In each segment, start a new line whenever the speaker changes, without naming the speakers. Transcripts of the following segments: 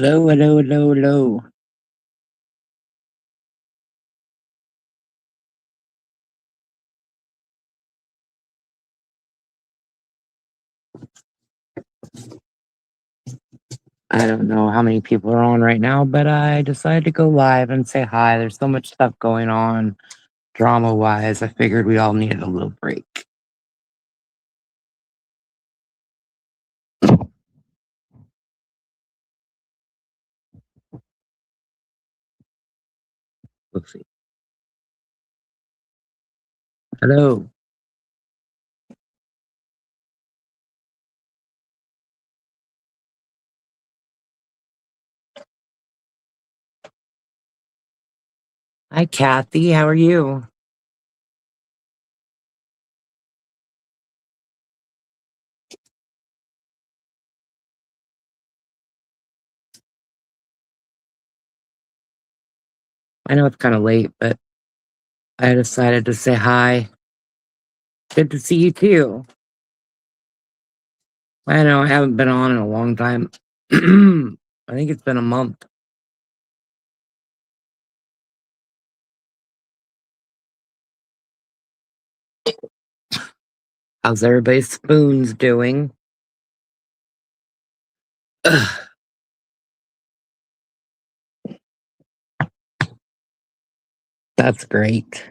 Hello, hello, hello, hello. I don't know how many people are on right now, but I decided to go live and say hi. There's so much stuff going on, drama wise. I figured we all needed a little break. Let's see. Hello. Hi, Kathy. How are you? I know it's kind of late, but I decided to say hi. Good to see you too. I know I haven't been on in a long time. I think it's been a month. How's everybody's spoons doing? That's great.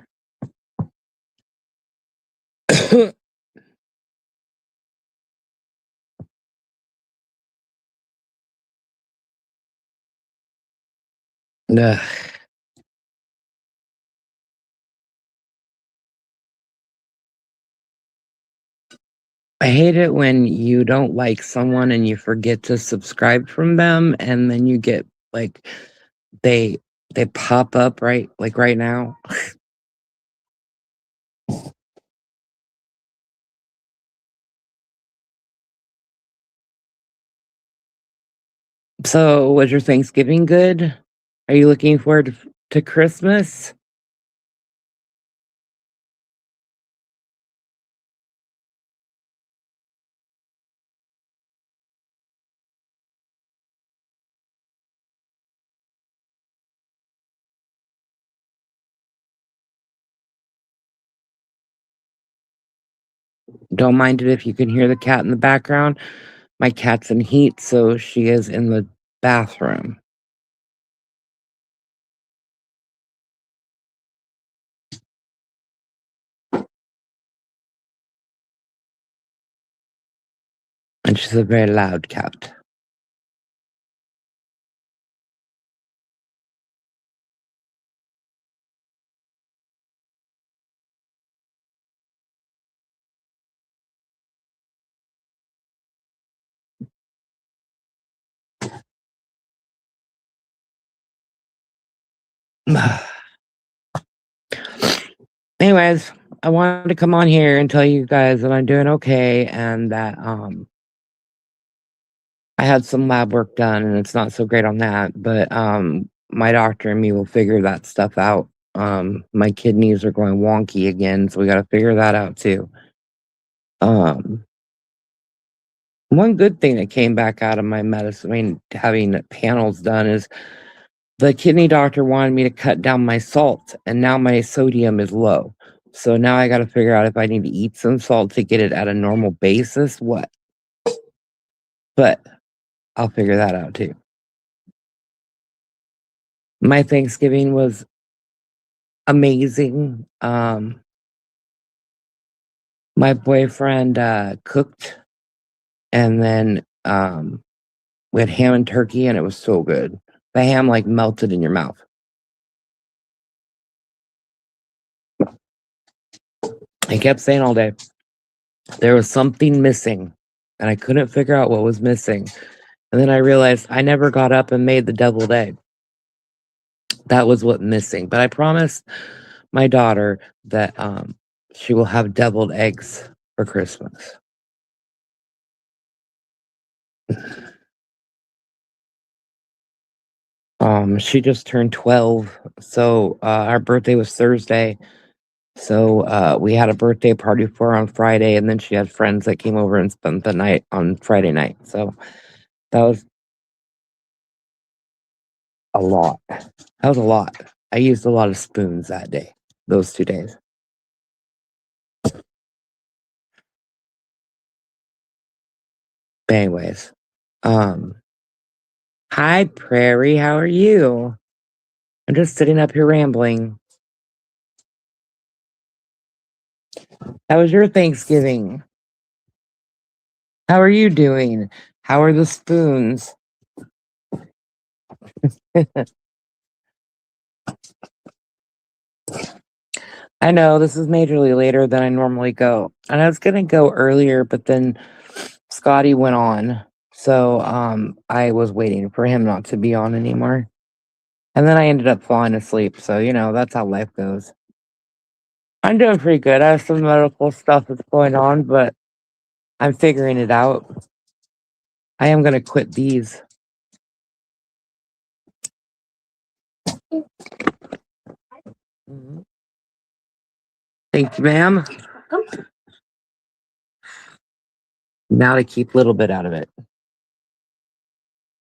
Ugh. I hate it when you don't like someone and you forget to subscribe from them, and then you get like they they pop up right now. So, was your Thanksgiving good? Are you looking forward to Christmas? Don't mind it if you can hear the cat in the background. My cat's in heat, so she is in the bathroom. And she's a very loud cat. Anyways, I wanted to come on here and tell you guys that I'm doing okay and that I had some lab work done and it's not so great on that, but my doctor and me will figure that stuff out. My kidneys are going wonky again, so we got to figure that out too. Um One good thing that came back out of my medicine, I mean, having panels done, is the kidney doctor wanted me to cut down my salt, and now my sodium is low. So now I got to figure out if I need to eat some salt to get it at a normal basis, what? But I'll figure that out too. My Thanksgiving was amazing. My boyfriend cooked, and then we had ham and turkey, and it was so good. The ham like melted in your mouth. I kept saying all day there was something missing, and I couldn't figure out what was missing. And then I realized I never got up and made the deviled egg. That was what missing. But I promised my daughter that she will have deviled eggs for Christmas. She just turned 12, so our birthday was Thursday. So we had a birthday party for her on Friday, and then she had friends that came over and spent the night on Friday night. So that was a lot. That was a lot. I used a lot of spoons that day, those 2 days. But anyways, um, hi Prairie, how are you? I'm just sitting up here rambling. How was your Thanksgiving? How are you doing? How are the spoons? I know this is majorly later than I normally go. And I was gonna go earlier, but then Scotty went on. So I was waiting for him not to be on anymore. And then I ended up falling asleep. So, that's how life goes. I'm doing pretty good. I have some medical stuff that's going on, but I'm figuring it out. I am gonna quit these. Mhm. Thank you, ma'am. Now to keep a little bit out of it.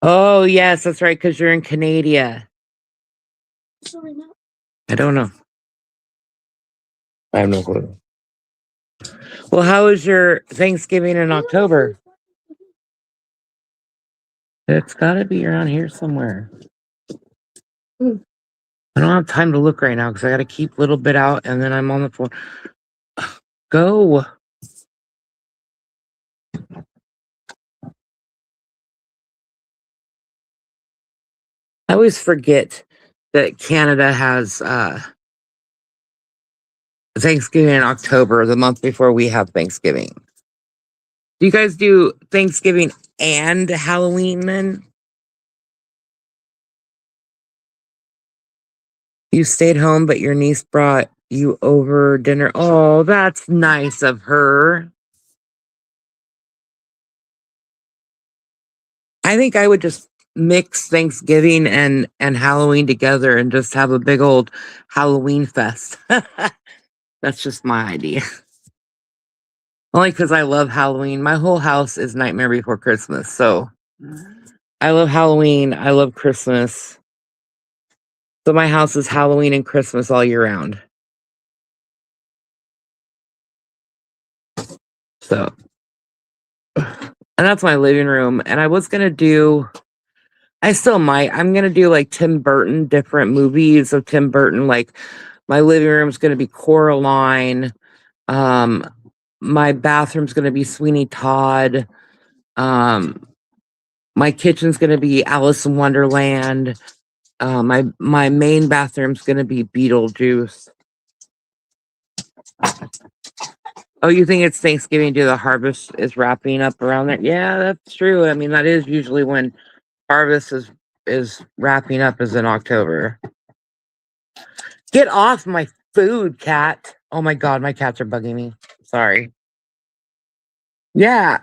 Oh, yes, that's right, because you're in Canada. I don't know. I have no clue. Well, how was your Thanksgiving in October? It's got to be around here somewhere. I don't have time to look right now because I got to keep a little bit out and then I'm on the phone. Go. I always forget that Canada has Thanksgiving in October, the month before we have Thanksgiving. Do you guys do Thanksgiving and Halloween then? You stayed home, but your niece brought you over dinner. Oh, that's nice of her. I think I would just mix Thanksgiving and Halloween together and just have a big old Halloween fest. That's just my idea. Only because I love Halloween. My whole house is Nightmare Before Christmas. So I love Halloween. I love Christmas. So my house is Halloween and Christmas all year round. So, and that's my living room. And I was going to do, I still might, I'm going to do like Tim Burton, different movies of Tim Burton. Like my living room's going to be Coraline. Um, my bathroom's going to be Sweeney Todd. Um, my kitchen's going to be Alice in Wonderland. My main bathroom's gonna be Beetlejuice. Oh, you think it's Thanksgiving? Do the harvest is wrapping up around there? Yeah, that's true. I mean, that is usually when harvest is wrapping up, is in October. Get off my food, cat! Oh my god, my cats are bugging me. Sorry. Yeah,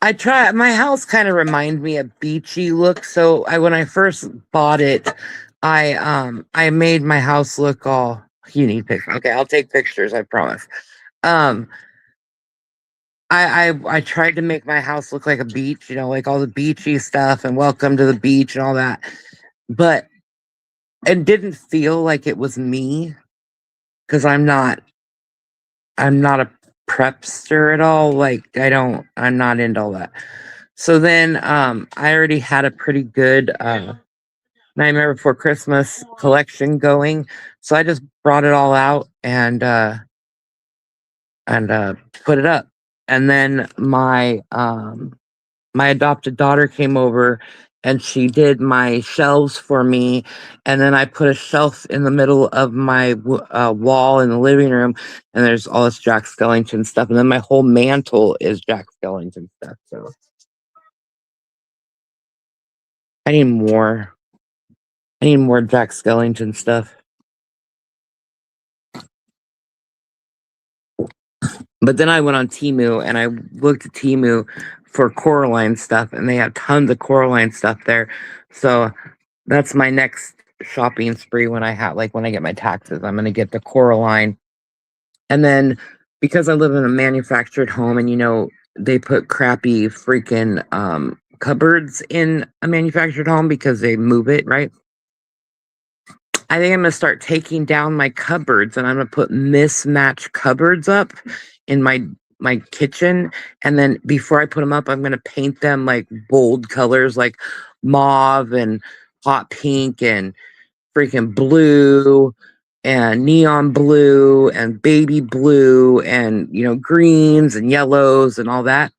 I try. My house kind of reminds me of beachy look. So when I first bought it, I made my house look all. You need pictures. Okay, I'll take pictures. I promise. Um, I tried to make my house look like a beach. Like all the beachy stuff and welcome to the beach and all that, but it didn't feel like it was me because I'm not a prepster at all. Like I'm not into all that. So then I already had a pretty good Nightmare Before Christmas collection going. So I just brought it all out and put it up. And then my adopted daughter came over and she did my shelves for me. And then I put a shelf in the middle of my wall in the living room, and there's all this Jack Skellington stuff. And then my whole mantle is Jack Skellington stuff. So I need more. I need more Jack Skellington stuff. But then I went on Temu and I looked at Temu for Coraline stuff, and they have tons of Coraline stuff there. So that's my next shopping spree when when I get my taxes. I'm gonna get the Coraline. And then because I live in a manufactured home and they put crappy freaking cupboards in a manufactured home because they move it, right? I think I'm gonna start taking down my cupboards and I'm gonna put mismatched cupboards up in my kitchen. And then before I put them up, I'm gonna paint them like bold colors like mauve and hot pink and freaking blue and neon blue and baby blue and greens and yellows and all that.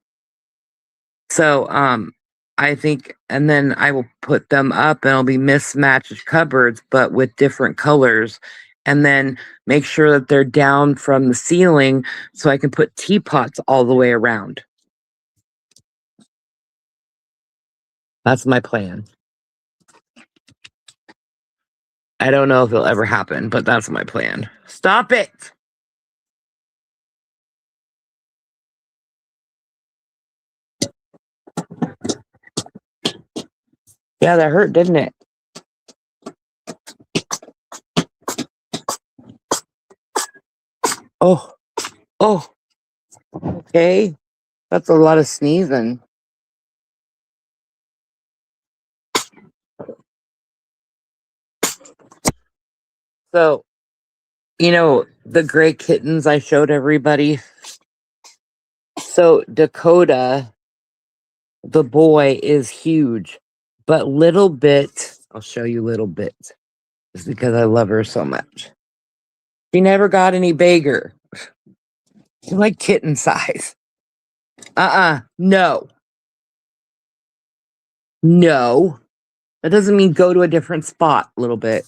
So I think, and then I will put them up and it'll be mismatched cupboards but with different colors, and then make sure that they're down from the ceiling so I can put teapots all the way around. That's my plan. I don't know if it'll ever happen, but that's my plan. Stop it. Yeah, that hurt, didn't it? Oh, oh, okay. That's a lot of sneezing. So, the gray kittens I showed everybody. So, Dakota, the boy, is huge, but Little Bit, I'll show you Little Bit, just because I love her so much. She never got any bigger. She's like kitten size. No. No. That doesn't mean go to a different spot, Little Bit.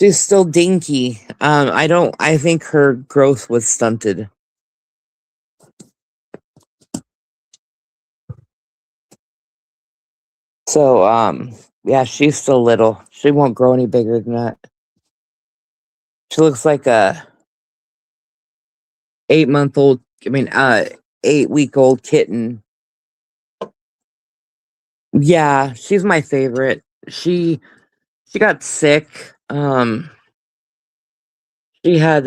She's still dinky. I think her growth was stunted. So, yeah, she's still little. She won't grow any bigger than that. She looks like a 8-month-old, 8-week-old kitten. Yeah, she's my favorite. She got sick. She had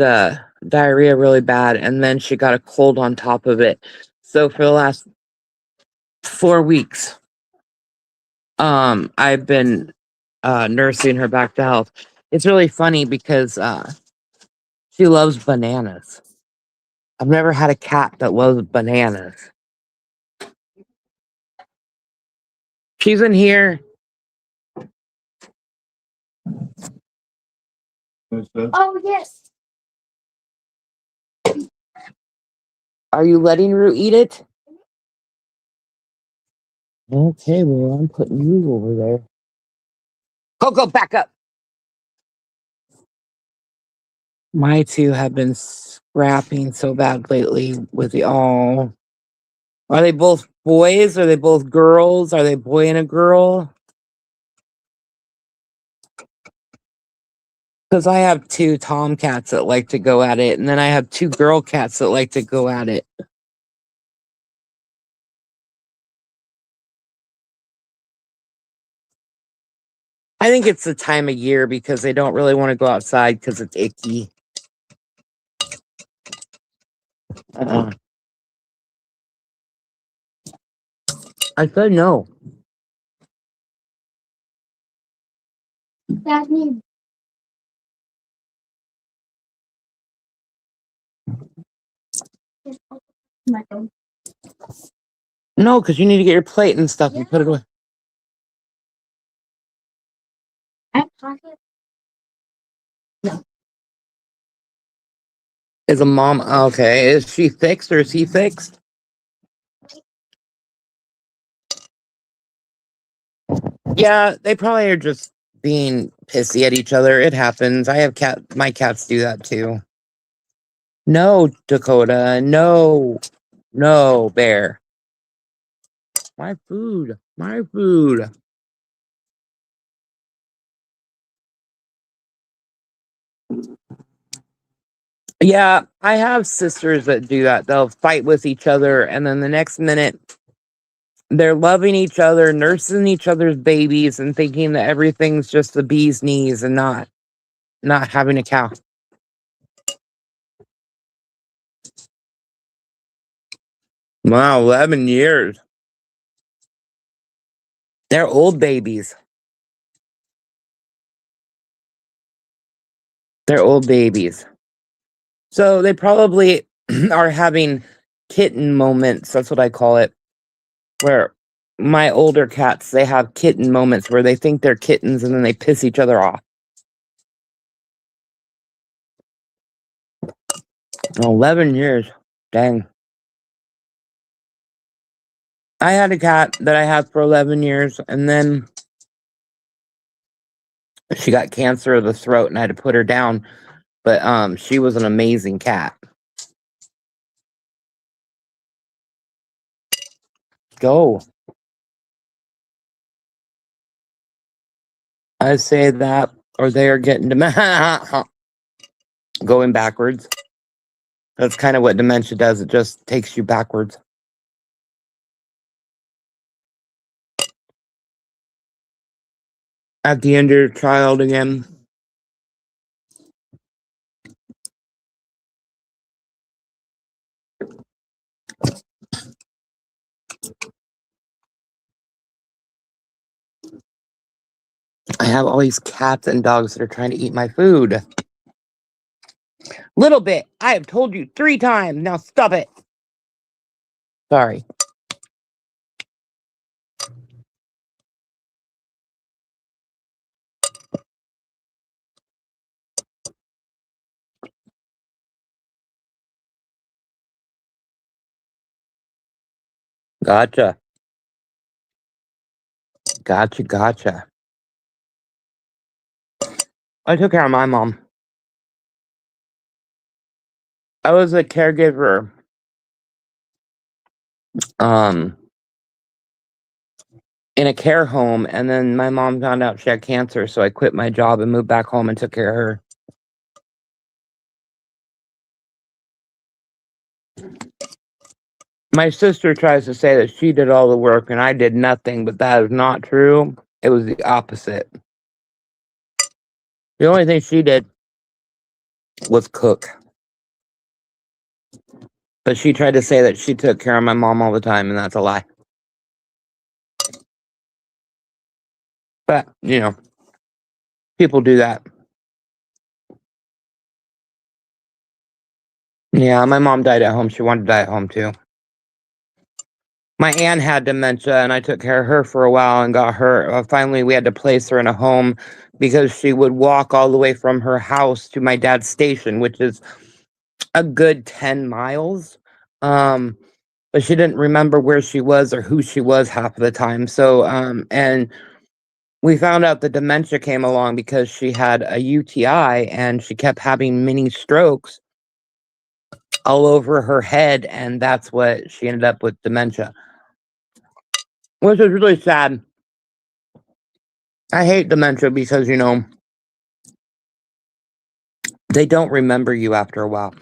diarrhea really bad, and then she got a cold on top of it. So for the last 4 weeks, I've been nursing her back to health. It's really funny because she loves bananas. I've never had a cat that loves bananas. She's in here.
Oh, yes.
Are you letting Rue eat it? Okay, well, I'm putting you over there. Coco, back up. My two have been scrapping so bad lately with the all. Are they both boys? Are they both girls? Are they boy and a girl? Because I have two tomcats that like to go at it, and then I have two girl cats that like to go at it. I think it's the time of year because they don't really want to go outside because it's icky. I said no.
That means my phone.
No, because you need to get your plate and stuff and put it away.
I pocket.
Is a mom okay? Is she fixed or is he fixed? Yeah, they probably are just being pissy at each other. It happens. I have my cats do that too. No, Dakota. No. No, Bear. My food. My food. Yeah, I have sisters that do that. They'll fight with each other, and then the next minute they're loving each other, nursing each other's babies, and thinking that everything's just the bee's knees and not having a cow. Wow, 11 years. They're old babies. They're old babies. So they probably are having kitten moments. That's what I call it. Where my older cats, they have kitten moments where they think they're kittens and then they piss each other off. 11 years. Dang. I had a cat that I had for 11 years, and then she got cancer of the throat and I had to put her down. But she was an amazing cat. Go. I say that, or they are getting going backwards. That's kind of what dementia does. It just takes you backwards. At the end of your child again. I have all these cats and dogs that are trying to eat my food. Little bit. I have told you 3 times. Now stop it. Sorry. Gotcha. Gotcha. I took care of my mom. I was a caregiver. In a care home, and then my mom found out she had cancer, so I quit my job and moved back home and took care of her. My sister tries to say that she did all the work and I did nothing, but that is not true. It was the opposite. The only thing she did was cook. But she tried to say that she took care of my mom all the time, and that's a lie. But, people do that. Yeah, my mom died at home. She wanted to die at home, too. My aunt had dementia, and I took care of her for a while and got her. Finally, we had to place her in a home because she would walk all the way from her house to my dad's station, which is a good 10 miles. But she didn't remember where she was or who she was half of the time. So, and we found out the dementia came along because she had a UTI and she kept having mini strokes all over her head, and that's what she ended up with dementia. Which is really sad. I hate dementia because, they don't remember you after a while.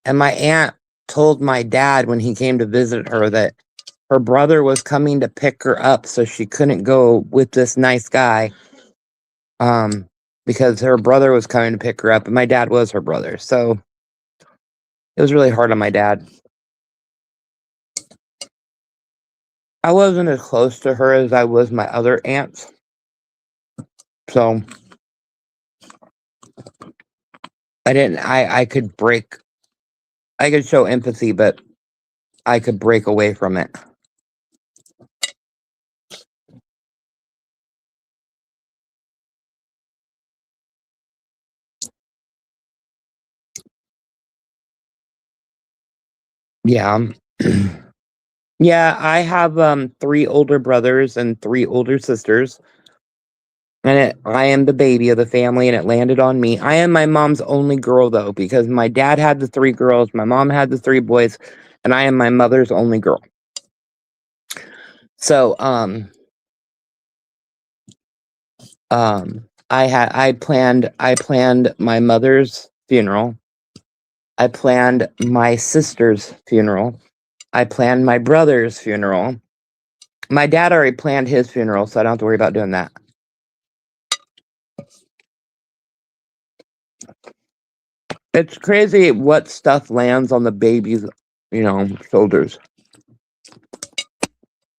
And my aunt told my dad when he came to visit her that her brother was coming to pick her up, so she couldn't go with this nice guy. Because her brother was coming to pick her up, and my dad was her brother. So it was really hard on my dad. I wasn't as close to her as I was my other aunts. So I could show empathy, but I could break away from it. Yeah. Yeah, I have 3 older brothers and 3 older sisters. And I am the baby of the family, and it landed on me. I am my mom's only girl, though, because my dad had the 3 girls, my mom had the 3 boys, and I am my mother's only girl. So, I planned my mother's funeral. I planned my sister's funeral. I planned my brother's funeral. My dad already planned his funeral, so I don't have to worry about doing that. It's crazy what stuff lands on the baby's, shoulders.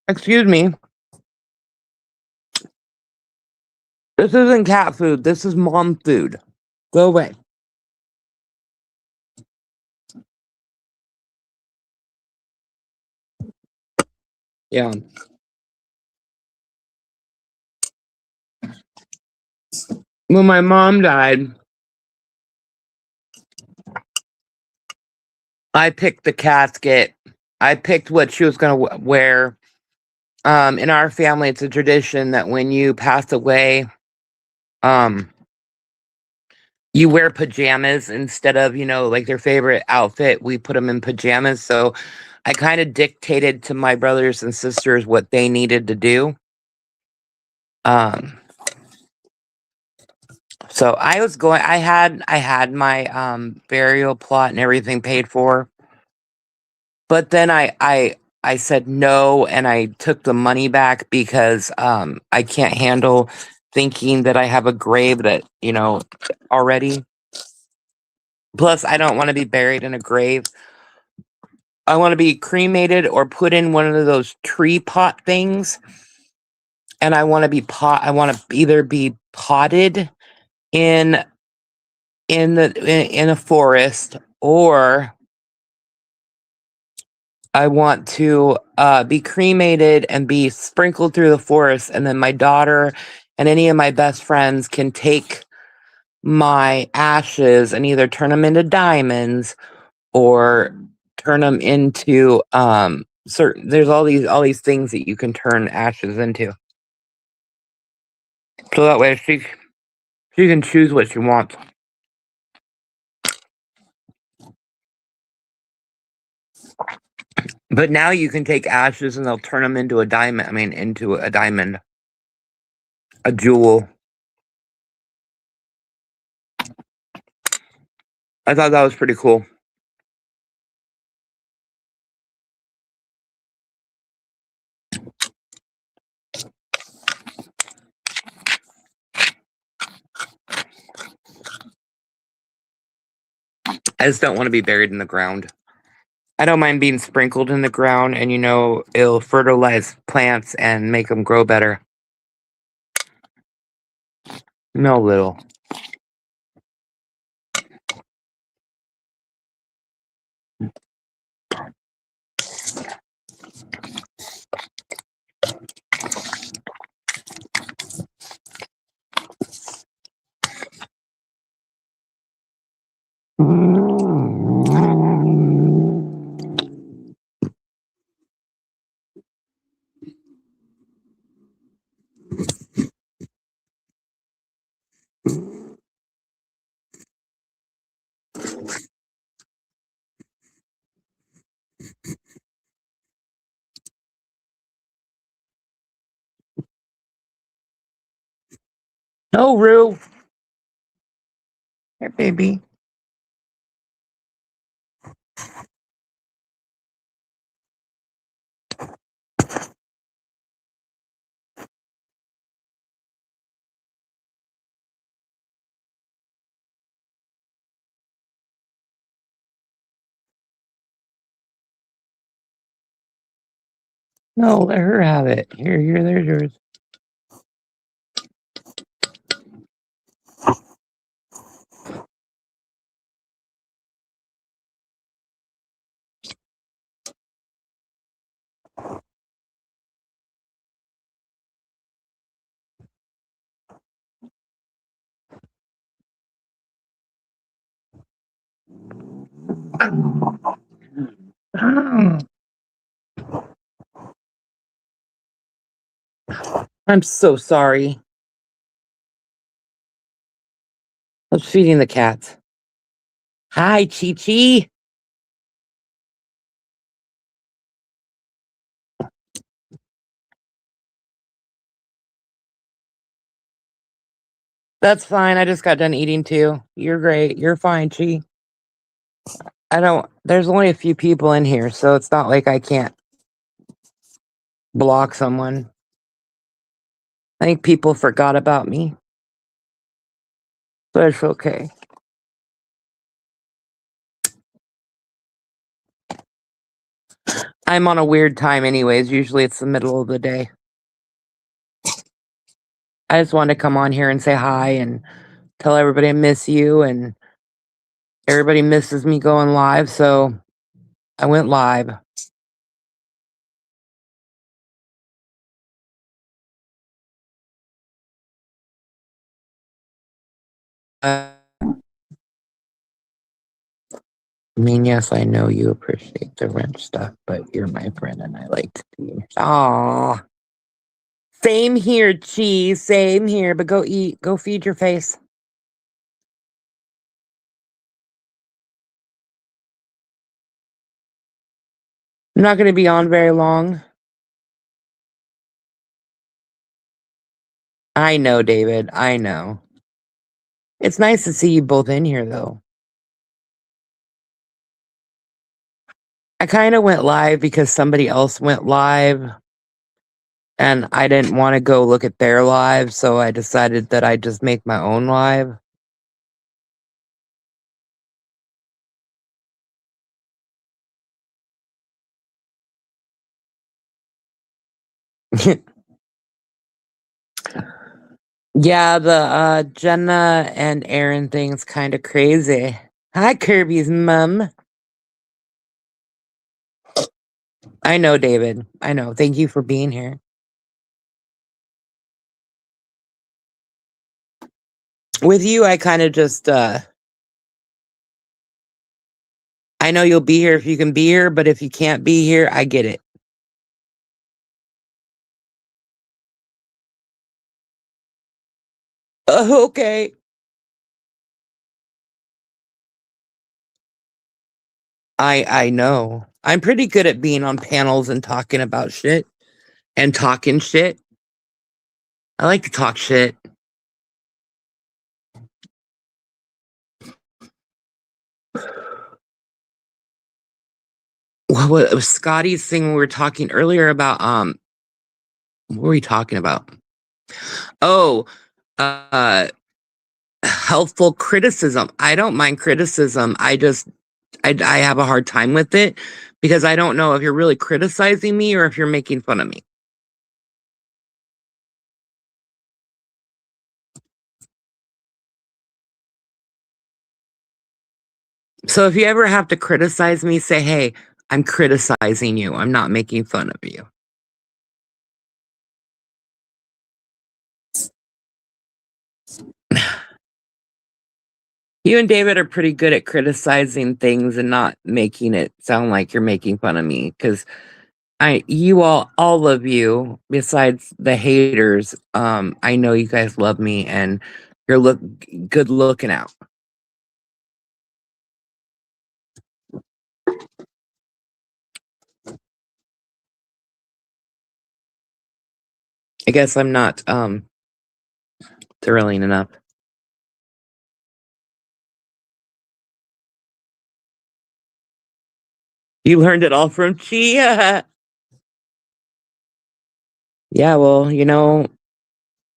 Excuse me. This isn't cat food. This is mom food. Go away. Yeah. When my mom died, I picked the casket. I picked what she was going to wear. In our family, it's a tradition that when you pass away, um, you wear pajamas instead of, like their favorite outfit. We put them in pajamas. So I kind of dictated to my brothers and sisters what they needed to do. So I had my burial plot and everything paid for. But then I said no and I took the money back because I can't handle thinking that I have a grave that, already. Plus I don't want to be buried in a grave. I want to be cremated or put in one of those tree pot things. And I want to either be potted in in a forest, or I want to be cremated and be sprinkled through the forest, and then my daughter and any of my best friends can take my ashes and either turn them into diamonds or turn them into certain. There's all these things that you can turn ashes into, so that way she can choose what she wants. But now you can take ashes and they'll turn them into a diamond. I mean, into a diamond, a jewel. I thought that was pretty cool. I just don't want to be buried in the ground. I don't mind being sprinkled in the ground, and it'll fertilize plants and make them grow better. No, little. No, Rue. Here, baby. No, let her have it. Here, there's yours. I'm so sorry. I was feeding the cats. Hi, Chi Chi. That's fine. I just got done eating too. You're great. You're fine, Chi. There's only a few people in here, so it's not like I can't block someone. I think people forgot about me, but it's okay. I'm on a weird time anyways. Usually it's the middle of the day. I just wanted to come on here and say hi and tell everybody I miss you, and everybody misses me going live, so I went live. I mean, yes, I know you appreciate the wrench stuff, but you're my friend and I like to be. Aw. Same here, cheese. Same here, but go eat. Go feed your face. I'm not going to be on very long. I know, David. I know. It's nice to see you both in here, though. I kind of went live because somebody else went live, and I didn't want to go look at their live, so I decided that I'd just make my own live. Yeah, the Jenna and Aaron thing's kind of crazy. Hi, Kirby's mom. I know, David. I know. Thank you for being here. With you, I kind of just, I know you'll be here if you can be here, but if you can't be here, I get it. Okay. I know. I'm pretty good at being on panels and talking about shit and talking shit. I like to talk shit. What was Scotty's thing we were talking earlier about? What were we talking about? Oh, helpful criticism. I don't mind criticism. I have a hard time with it because I don't know if you're really criticizing me or if you're making fun of me. So if you ever have to criticize me, say, hey, I'm criticizing you. I'm not making fun of you. You and David are pretty good at criticizing things and not making it sound like you're making fun of me. Because all of you, besides the haters, I know you guys love me and you're good looking out. I guess I'm not thrilling enough. You learned it all from Chia. Yeah, well,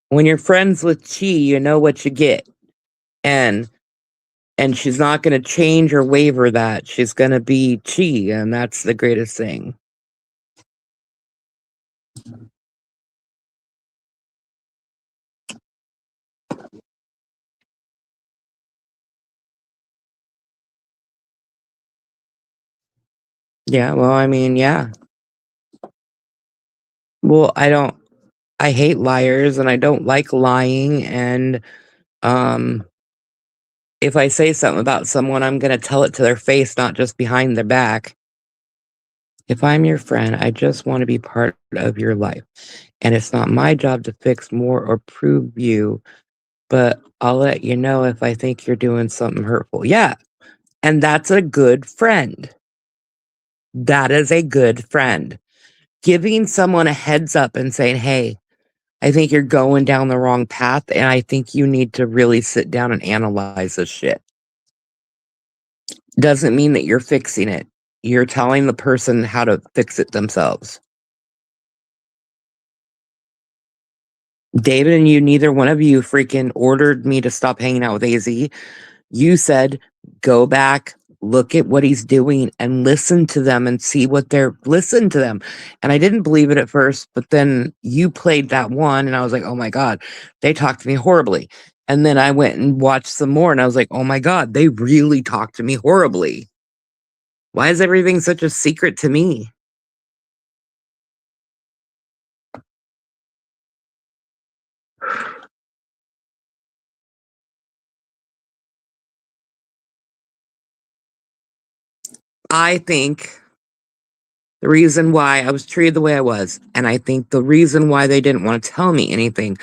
when you're friends with Chi, you know what you get. And she's not going to change or waver that. She's going to be Chi, and that's the greatest thing. Yeah, well, I mean, yeah. Well, I hate liars and I don't like lying, and if I say something about someone, I'm going to tell it to their face, not just behind their back. If I'm your friend, I just want to be part of your life. And it's not my job to fix more or prove you, but I'll let you know if I think you're doing something hurtful. Yeah. And that's a good friend. That is a good friend. Giving someone a heads up and saying, hey, I think you're going down the wrong path, and I think you need to really sit down and analyze this shit. Doesn't mean that you're fixing it. You're telling the person how to fix it themselves. David and you, neither one of you freaking ordered me to stop hanging out with AZ. You said, go back, look at what he's doing and listen to them and see what listen to them. And I didn't believe it at first, but then you played that one and I was like, oh my God, they talked to me horribly. And then I went and watched some more and I was like, oh my God, they really talked to me horribly. Why is everything such a secret to me? I think the reason why I was treated the way I was, and I think the reason why they didn't want to tell me anything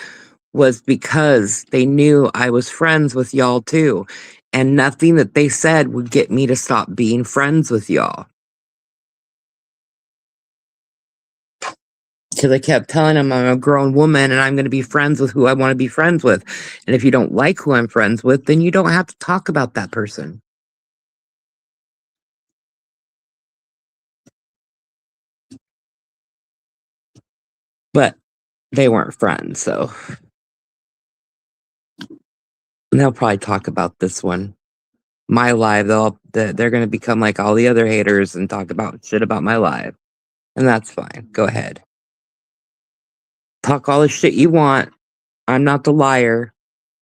was because they knew I was friends with y'all too. And nothing that they said would get me to stop being friends with y'all. Because I kept telling them I'm a grown woman and I'm going to be friends with who I want to be friends with. And if you don't like who I'm friends with, then you don't have to talk about that person. But they weren't friends, so. And they'll probably talk about this one. My live, they're going to become like all the other haters and talk about shit about my live. And that's fine. Go ahead. Talk all the shit you want. I'm not the liar.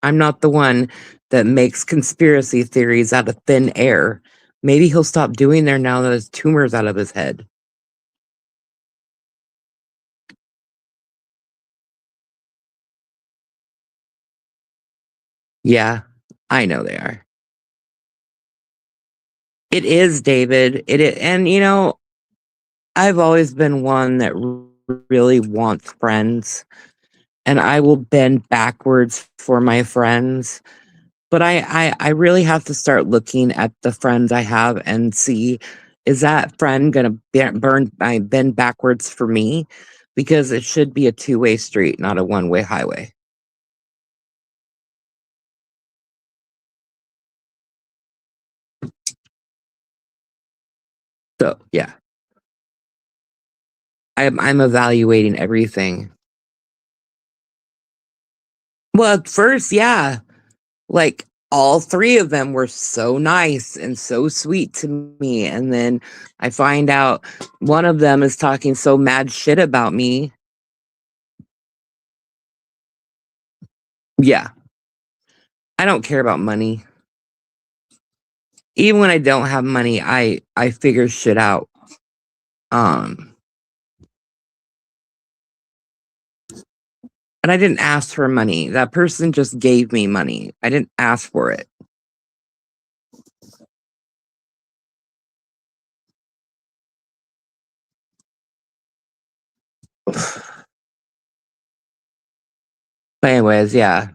I'm not the one that makes conspiracy theories out of thin air. Maybe he'll stop doing there now that his tumor's out of his head. Yeah, I know they are. It is, David. It is, and you know, I've always been one that really wants friends, and I will bend backwards for my friends. But I really have to start looking at the friends I have and see, is that friend gonna bend backwards for me? Because it should be a two-way street, not a one-way highway. So yeah, I'm evaluating everything. Well, at first, yeah, like all three of them were so nice and so sweet to me, and then I find out one of them is talking so mad shit about me. Yeah, I don't care about money. Even when I don't have money, I figure shit out. And I didn't ask for money. That person just gave me money. I didn't ask for it. But anyways, yeah.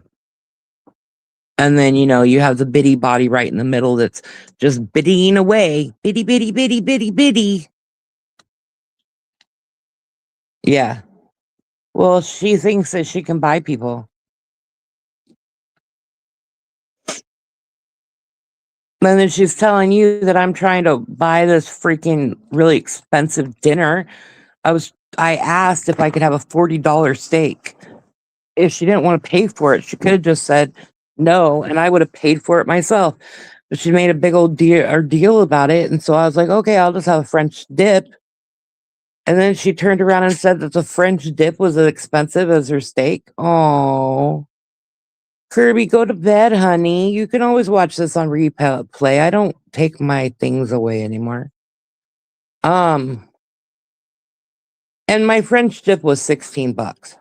And then, you know, you have the bitty body right in the middle that's just biddying away. Bitty, bitty, bitty, bitty, bitty. Yeah. Well, she thinks that she can buy people. And then she's telling you that I'm trying to buy this freaking really expensive dinner. I asked if I could have a $40 steak. If she didn't want to pay for it, she could have just said no, and I would have paid for it myself. But she made a big old deal about it, and so I was like, okay, I'll just have a French dip. And then she turned around and said that the French dip was as expensive as her steak. Oh, Kirby, go to bed, honey. You can always watch this on replay. I don't take my things away anymore. And my French dip was $16.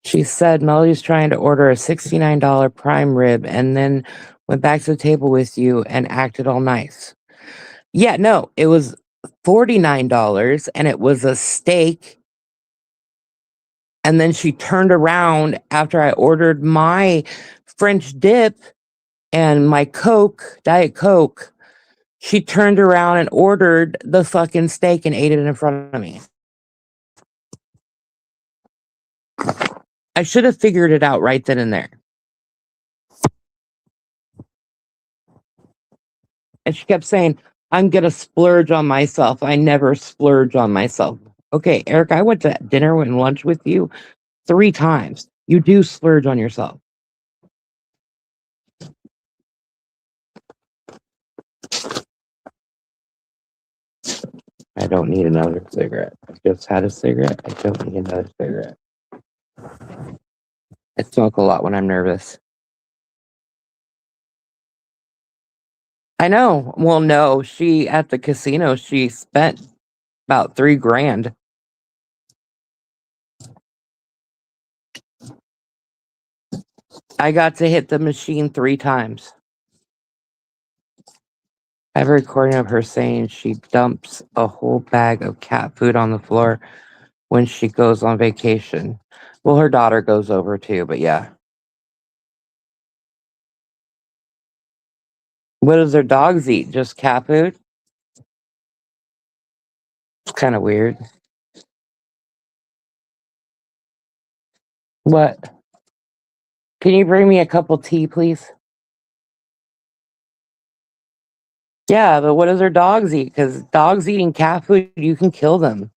She said Melody's trying to order a $69 prime rib and then went back to the table with you and acted all nice. Yeah, no, it was $49 and it was a steak. And then she turned around after I ordered my French dip and my Coke, Diet Coke. She turned around and ordered the fucking steak and ate it in front of me. I should have figured it out right then and there. And she kept saying, I'm going to splurge on myself. I never splurge on myself. Okay, Eric, I went to dinner and lunch with you 3 times. You do splurge on yourself. I don't need another cigarette. I just had a cigarette. I don't need another cigarette. I smoke a lot when I'm nervous. I know. Well, no, she at the casino, she spent about $3,000. I got to hit the machine 3 times. I have a recording of her saying she dumps a whole bag of cat food on the floor when she goes on vacation. Well, her daughter goes over too, but yeah. What does their dogs eat? Just cat food? It's kind of weird. What? Can you bring me a cup of tea, please? Yeah, but what does their dogs eat? Because dogs eating cat food, you can kill them.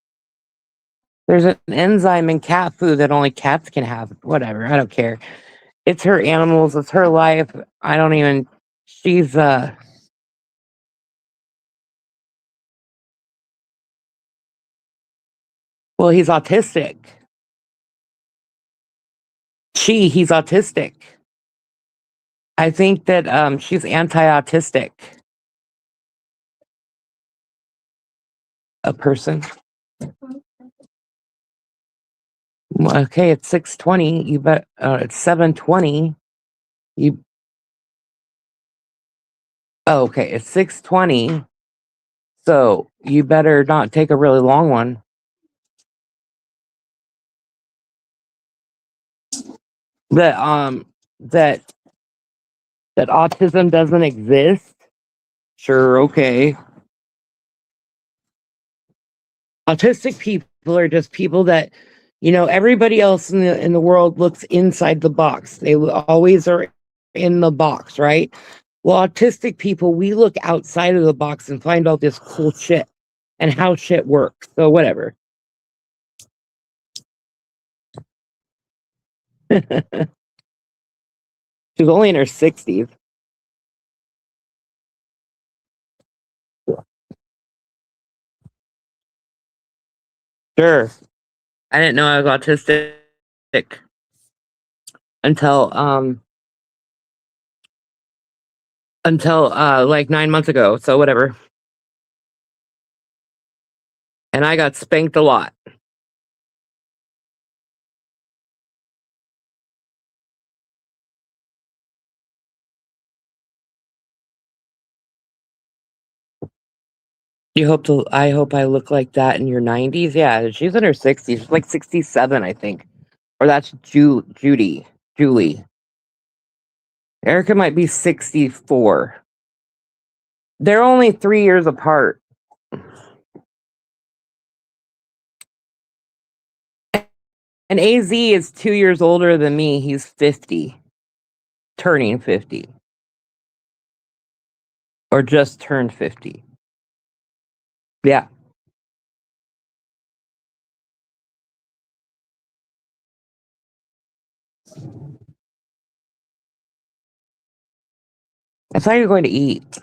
There's an enzyme in cat food that only cats can have. Whatever, I don't care. It's her animals, it's her life. I don't even. She's well, he's autistic. He's autistic. I think that she's anti-autistic. A person. Okay, it's 6:20. You bet. It's 7:20. You. Oh, okay, it's 6:20. So you better not take a really long one. That that autism doesn't exist. Sure, okay. Autistic people are just people that, everybody else in the world looks inside the box. They always are in the box, right? Well, autistic people, we look outside of the box and find all this cool shit and how shit works. So whatever. She's only in her 60s. Sure. I didn't know I was autistic until like 9 months ago. So whatever. And I got spanked a lot. I hope I look like that in your 90s. Yeah, she's in her 60s. She's like 67, I think. Or that's Julie. Erica might be 64. They're only 3 years apart. And AZ is 2 years older than me. He's 50. Turning 50. Or just turned 50. Yeah. I thought you were going to eat.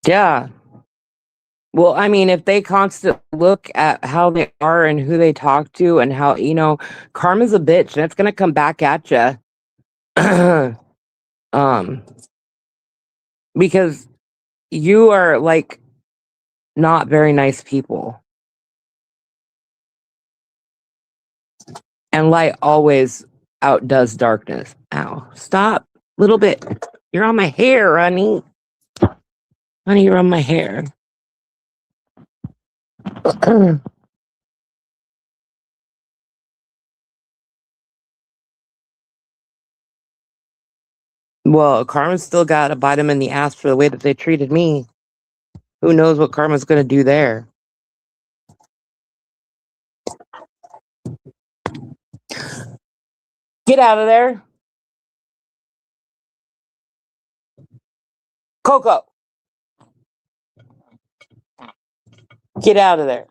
Yeah. Well, I mean, if they constantly look at how they are and who they talk to and how, karma's a bitch and it's going to come back at you. Because you are like not very nice people. And light always outdoes darkness. Ow. Stop. Little bit. You're on my hair, honey. Honey, you're on my hair. Well, Karma's still got to bite them in the ass for the way that they treated me. Who knows what Karma's going to do there? Get out of there. Coco. Get out of there.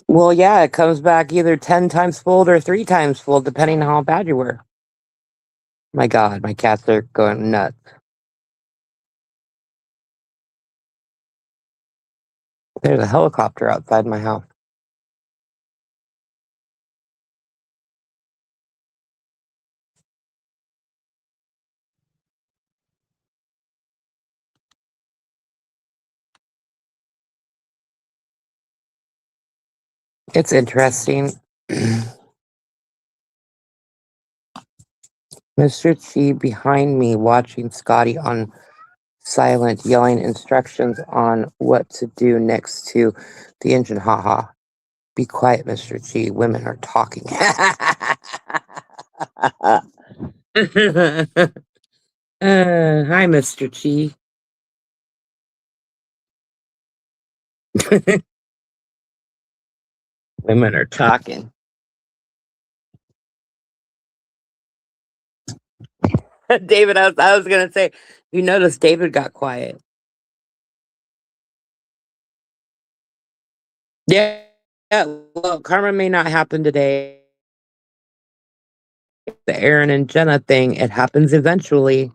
Well, yeah, it comes back either 10 times fold or 3 times fold, depending on how bad you were. My God, my cats are going nuts. There's a helicopter outside my house. It's interesting. Mr. Chi behind me watching Scotty on silent, yelling instructions on what to do next to the engine. Haha. Be quiet, Mr. Chi. Women are talking. Hi, Mr. Chi. Women are talking. David, I was gonna say, you notice David got quiet. Yeah, well, karma may not happen today. The Aaron and Jenna thing, it happens eventually.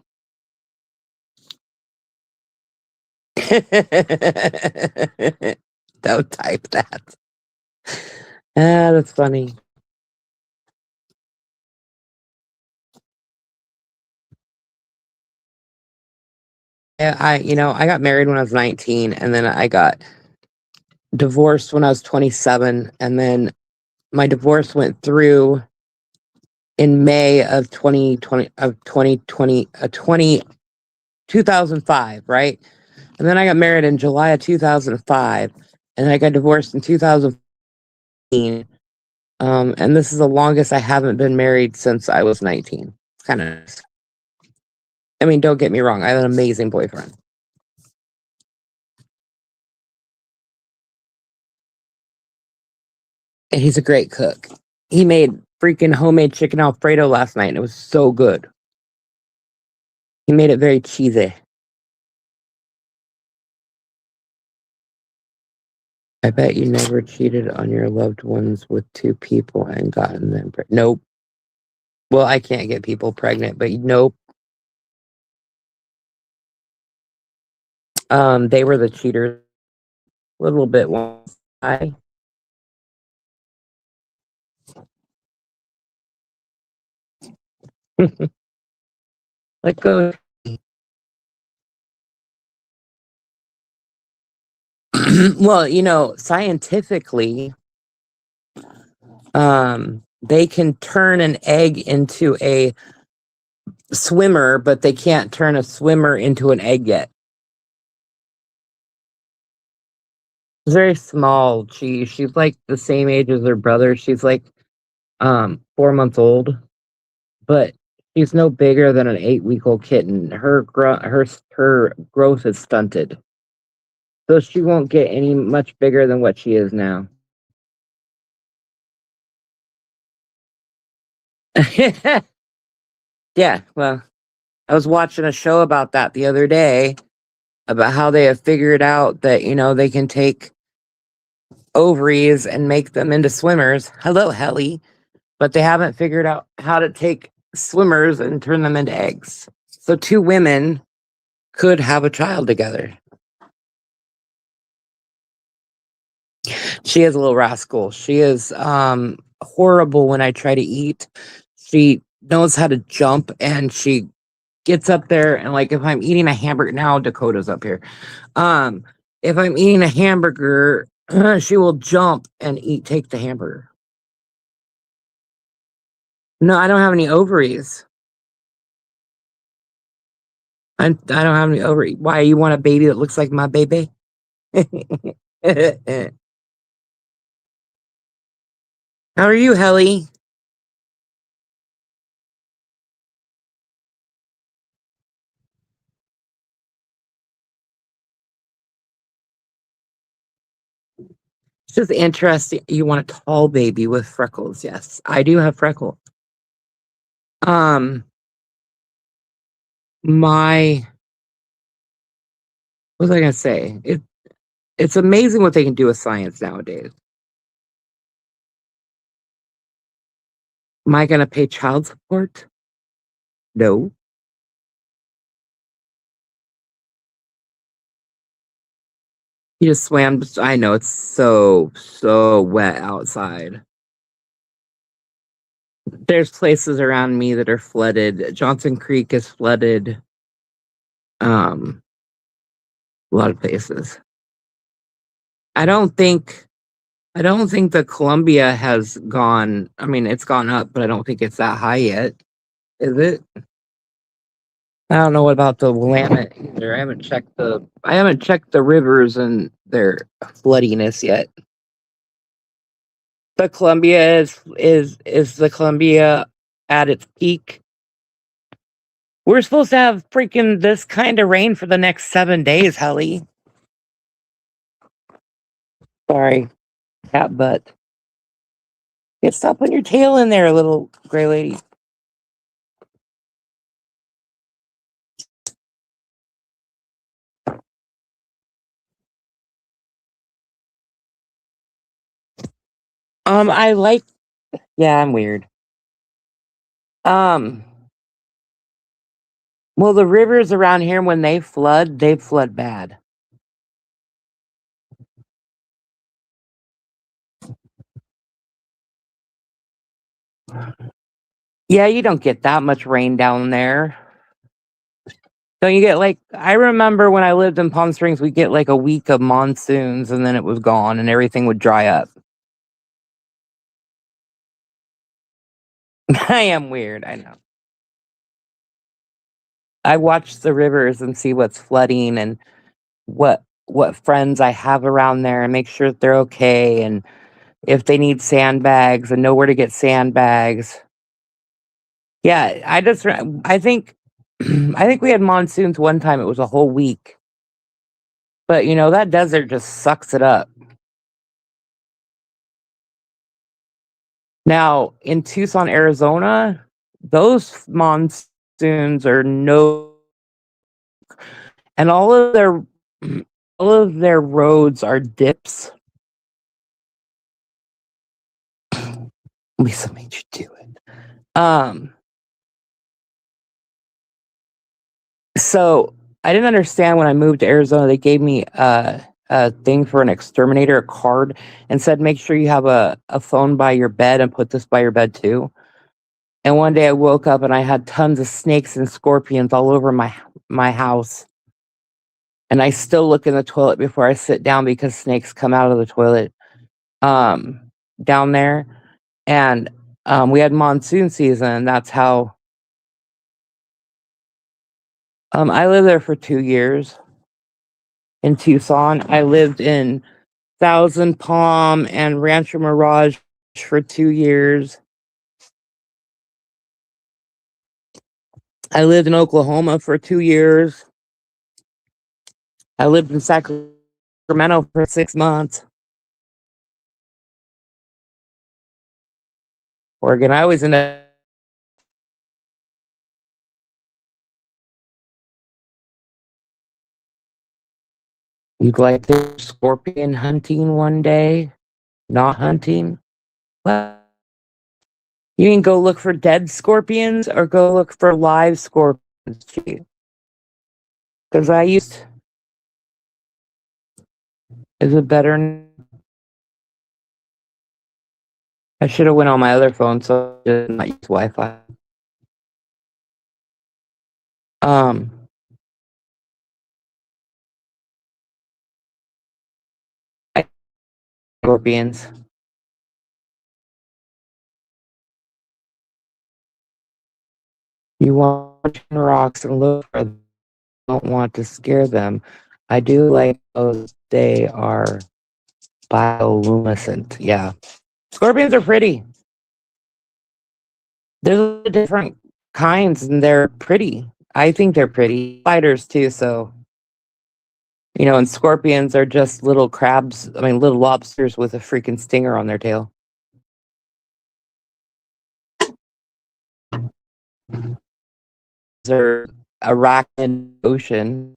Don't type that. That's funny. Yeah, I got married when I was 19, and then I got divorced when I was 27, and then my divorce went through in May of 2005, right? And then I got married in July of 2005, and I got divorced in 2015. And this is the longest I haven't been married since I was 19. It's kind of, I mean, don't get me wrong, I have an amazing boyfriend. And he's a great cook. He made freaking homemade chicken Alfredo last night, and it was so good. He made it very cheesy. I bet you never cheated on your loved ones with two people and gotten them pregnant. Nope. Well, I can't get people pregnant, but nope. They were the cheaters. A little bit once. Let go. Well, scientifically, they can turn an egg into a swimmer, but they can't turn a swimmer into an egg yet. She's very small. She's like the same age as her brother. She's like 4 months old, but she's no bigger than an 8-week-old kitten. Her growth is stunted, so she won't get any much bigger than what she is now. Yeah, well, I was watching a show about that the other day, about how they have figured out that they can take ovaries and make them into swimmers. Hello, Helly. But they haven't figured out how to take swimmers and turn them into eggs. So two women could have a child together. She is a little rascal. She is horrible when I try to eat. She knows how to jump, and she gets up there, and like if I'm eating a hamburger, now Dakota's up here. If I'm eating a hamburger, she will jump and take the hamburger. No, I don't have any ovaries. I don't have any ovaries. Why, you want a baby that looks like my baby? How are you, Helly? It's just interesting. You want a tall baby with freckles. Yes, I do have freckles. My what was I gonna say? It's amazing what they can do with science nowadays. Am I gonna pay child support? No. He just swam. I know it's so wet outside. There's places around me that are flooded. Johnson Creek is flooded. Um, a lot of places. I don't think the Columbia has gone. I mean, it's gone up, but I don't think it's that high yet. Is it? I don't know about the Willamette either. I haven't checked the rivers and their floodiness yet. The Columbia is the Columbia at its peak. We're supposed to have freaking this kind of rain for the next 7 days, Helly. Sorry, cat butt. Get stop putting your tail in there, little gray lady. I like. Yeah, I'm weird. Um, well, the rivers around here when they flood bad. Yeah, you don't get that much rain down there. Don't you get like I remember when I lived in Palm Springs, we get like a week of monsoons and then it was gone and everything would dry up. I am weird, I know. I watch the rivers and see what's flooding and what friends I have around there and make sure that they're okay and if they need sandbags and know where to get sandbags. Yeah, I think I think we had monsoons one time, it was a whole week. But you know, that desert just sucks it up. Now, in Tucson, Arizona, those monsoons are no and all of their roads are dips. Lisa made you do it. So I didn't understand when I moved to Arizona, they gave me a thing for an exterminator, a card, and said, make sure you have a phone by your bed and put this by your bed too. And one day I woke up and I had tons of snakes and scorpions all over my house. And I still look in the toilet before I sit down because snakes come out of the toilet down there. And we had monsoon season, and that's how I lived there for 2 years in Tucson. I lived in Thousand Palm and Rancho Mirage for 2 years. I lived in Oklahoma for 2 years. I lived in Sacramento for 6 months. Oregon, I always end up. You'd like to scorpion hunting one day? Not hunting? Well, you can go look for dead scorpions or go look for live scorpions. Because is it better? I should have went on my other phone so I did not use Wi-Fi. Scorpions. You want rocks and look for them. Don't want to scare them. I do like those. They are bioluminescent. Yeah. Scorpions are pretty. There's different kinds and they're pretty. I think they're pretty. Spiders too, so you know, and scorpions are just little crabs, I mean little lobsters with a freaking stinger on their tail. They're arachnid ocean.